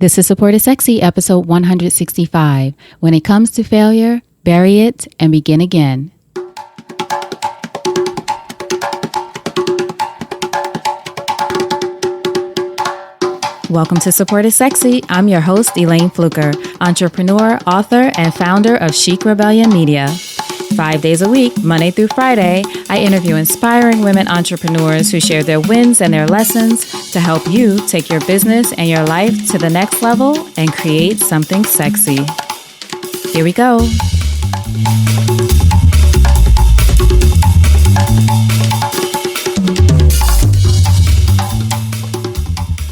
This is Support is Sexy, episode 165. When it comes to failure, bury it and begin again. Welcome to Support is Sexy. I'm your host, Elayne Fluker, entrepreneur, author, and founder of Chic Rebellion Media. 5 days a week, Monday through Friday, I interview inspiring women entrepreneurs who share their wins and their lessons to help you take your business and your life to the next level and create something sexy. Here we go.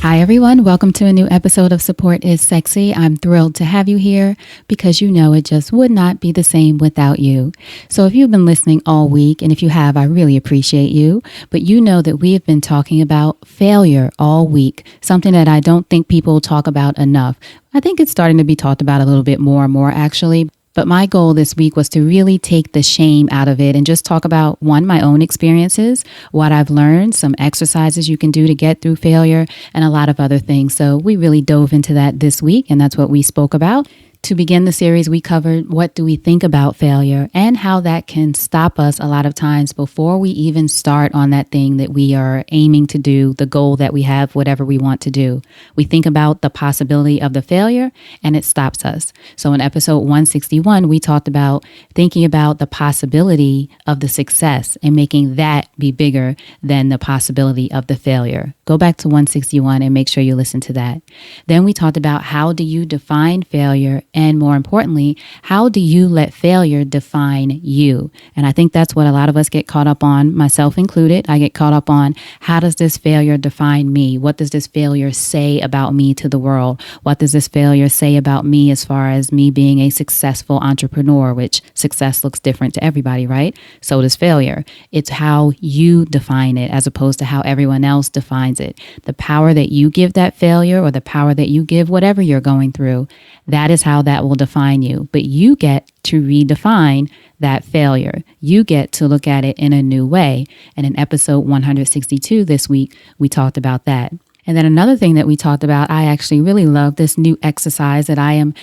Hi, everyone. Welcome to a new episode of Support is Sexy. I'm thrilled to have you here because you know it just would not be the same without you. So if you've been listening all week, and if you have, I really appreciate you, but you know that we have been talking about failure all week, something that I don't think people talk about enough. I think it's starting to be talked about a little bit more and more, actually. But my goal this week was to really take the shame out of it and just talk about, one, my own experiences, what I've learned, some exercises you can do to get through failure, and a lot of other things. So we really dove into that this week, and that's what we spoke about. To begin the series, we covered what do we think about failure and how that can stop us a lot of times before we even start on that thing that we are aiming to do, the goal that we have, whatever we want to do. We think about the possibility of the failure and it stops us. So in episode 161, we talked about thinking about the possibility of the success and making that be bigger than the possibility of the failure. Go back to 161 and make sure you listen to that. Then we talked about how do you define failure, and more importantly, how do you let failure define you? And I think that's what a lot of us get caught up on, myself included. I get caught up on, how does this failure define me? What does this failure say about me to the world? What does this failure say about me as far as me being a successful entrepreneur, which success looks different to everybody, right? So does failure. It's how you define it as opposed to how everyone else defines it. The power that you give that failure, or the power that you give whatever you're going through, that is how that will define you. But you get to redefine that failure. You get to look at it in a new way. And in episode 162 this week, we talked about that. And then another thing that we talked about, I actually really love this new exercise that I am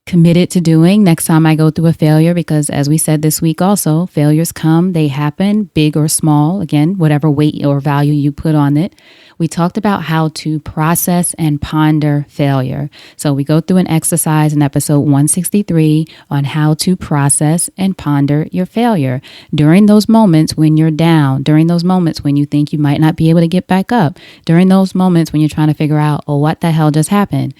committed to doing next time I go through a failure, because as we said this week also, failures come, they happen, big or small, again, whatever weight or value you put on it. We talked about how to process and ponder failure. So we go through an exercise in episode 163 on how to process and ponder your failure. During those moments when you're down, during those moments when you think you might not be able to get back up, during those moments when you're trying to figure out, oh, what the hell just happened?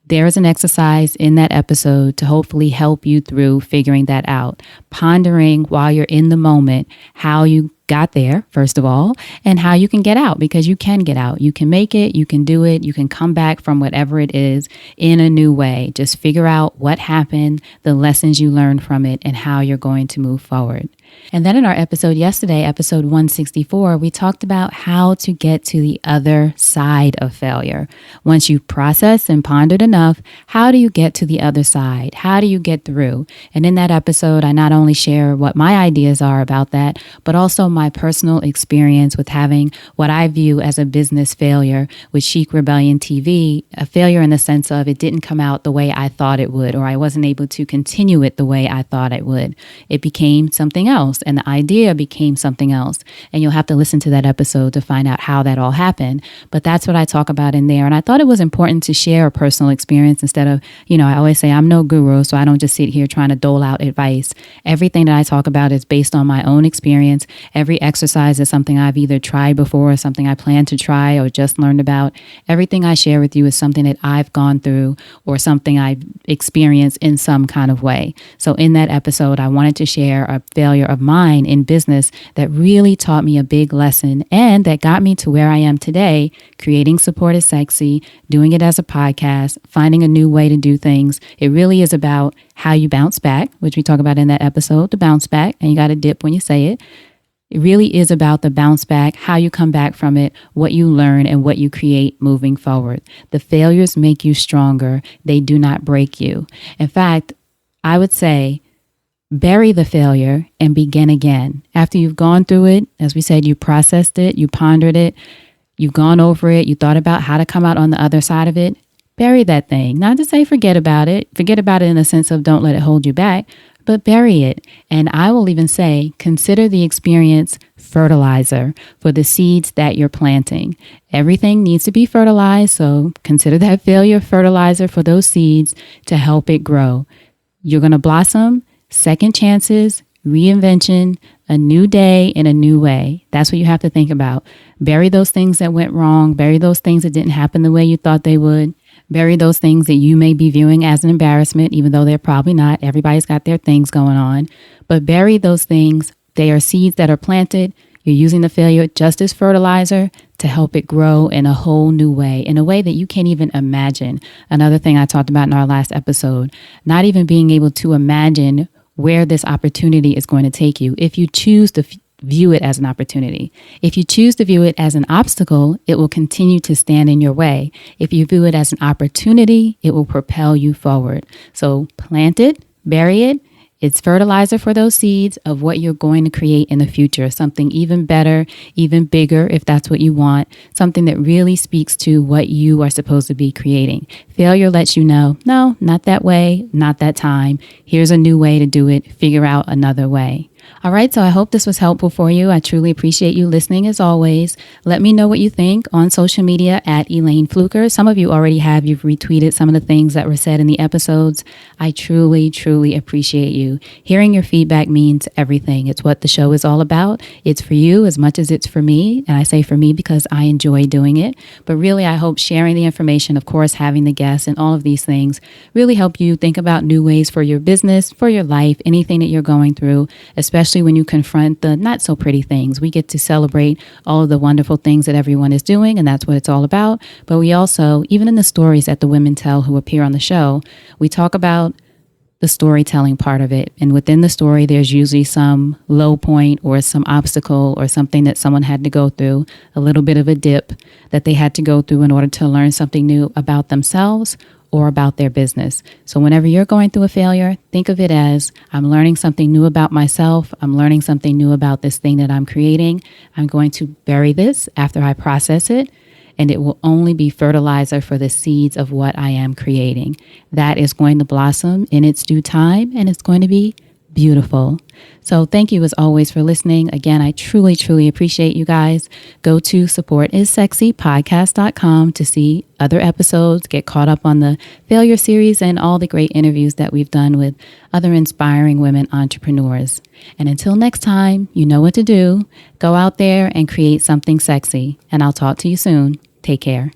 There is an exercise in that episode to hopefully help you through figuring that out. Pondering while you're in the moment how you got there, first of all, and how you can get out, because you can get out. You can make it, you can do it, you can come back from whatever it is in a new way. Just figure out what happened, the lessons you learned from it, and how you're going to move forward. And then in our episode yesterday, episode 164, we talked about how to get to the other side of failure. Once you've processed and pondered enough, how do you get to the other side? How do you get through? And in that episode, I not only share what my ideas are about that, but also my personal experience with having what I view as a business failure with Chic Rebellion TV, a failure in the sense of it didn't come out the way I thought it would, or I wasn't able to continue it the way I thought it would. It became something else. And the idea became something else. And you'll have to listen to that episode to find out how that all happened. But that's what I talk about in there. And I thought it was important to share a personal experience instead of, I always say I'm no guru, so I don't just sit here trying to dole out advice. Everything that I talk about is based on my own experience. Every exercise is something I've either tried before or something I plan to try or just learned about. Everything I share with you is something that I've gone through or something I've experienced in some kind of way. So in that episode, I wanted to share a failure of mine in business that really taught me a big lesson and that got me to where I am today, creating Support is Sexy, doing it as a podcast, finding a new way to do things. It really is about how you bounce back, which we talk about in that episode, the bounce back, and you got to dip when you say it. It really is about the bounce back, how you come back from it, what you learn, and what you create moving forward. The failures make you stronger. They do not break you. In fact, I would say, bury the failure and begin again. After you've gone through it, as we said, you processed it, you pondered it, you've gone over it, you thought about how to come out on the other side of it, bury that thing. Not to say forget about it. Forget about it in the sense of don't let it hold you back, but bury it. And I will even say, consider the experience fertilizer for the seeds that you're planting. Everything needs to be fertilized, so consider that failure fertilizer for those seeds to help it grow. You're going to blossom, second chances, reinvention, a new day in a new way. That's what you have to think about. Bury those things that went wrong. Bury those things that didn't happen the way you thought they would. Bury those things that you may be viewing as an embarrassment, even though they're probably not. Everybody's got their things going on. But bury those things. They are seeds that are planted. You're using the failure just as fertilizer to help it grow in a whole new way, in a way that you can't even imagine. Another thing I talked about in our last episode, not even being able to imagine where this opportunity is going to take you if you choose to view it as an opportunity. If you choose to view it as an obstacle, it will continue to stand in your way. If you view it as an opportunity, it will propel you forward. So plant it, bury it. It's fertilizer for those seeds of what you're going to create in the future, something even better, even bigger, if that's what you want, something that really speaks to what you are supposed to be creating. Failure lets you know, no, not that way, not that time. Here's a new way to do it. Figure out another way. All right, so I hope this was helpful for you. I truly appreciate you listening as always. Let me know what you think on social media at Elayne Fluker. Some of you already have. You've retweeted some of the things that were said in the episodes. I truly, truly appreciate you. Hearing your feedback means everything. It's what the show is all about. It's for you as much as it's for me. And I say for me because I enjoy doing it. But really, I hope sharing the information, of course, having the guests and all of these things really help you think about new ways for your business, for your life, anything that you're going through, especially when you confront the not so pretty things. We get to celebrate all of the wonderful things that everyone is doing, and that's what it's all about. But we also, even in the stories that the women tell who appear on the show, we talk about the storytelling part of it. And within the story, there's usually some low point or some obstacle or something that someone had to go through, a little bit of a dip that they had to go through in order to learn something new about themselves or about their business. So whenever you're going through a failure, think of it as I'm learning something new about myself. I'm learning something new about this thing that I'm creating. I'm going to bury this after I process it, and it will only be fertilizer for the seeds of what I am creating. That is going to blossom in its due time, and it's going to be beautiful. So thank you as always for listening. Again, I truly, truly appreciate you guys. Go to supportissexypodcast.com to see other episodes, get caught up on the failure series and all the great interviews that we've done with other inspiring women entrepreneurs. And until next time, you know what to do. Go out there and create something sexy. And I'll talk to you soon. Take care.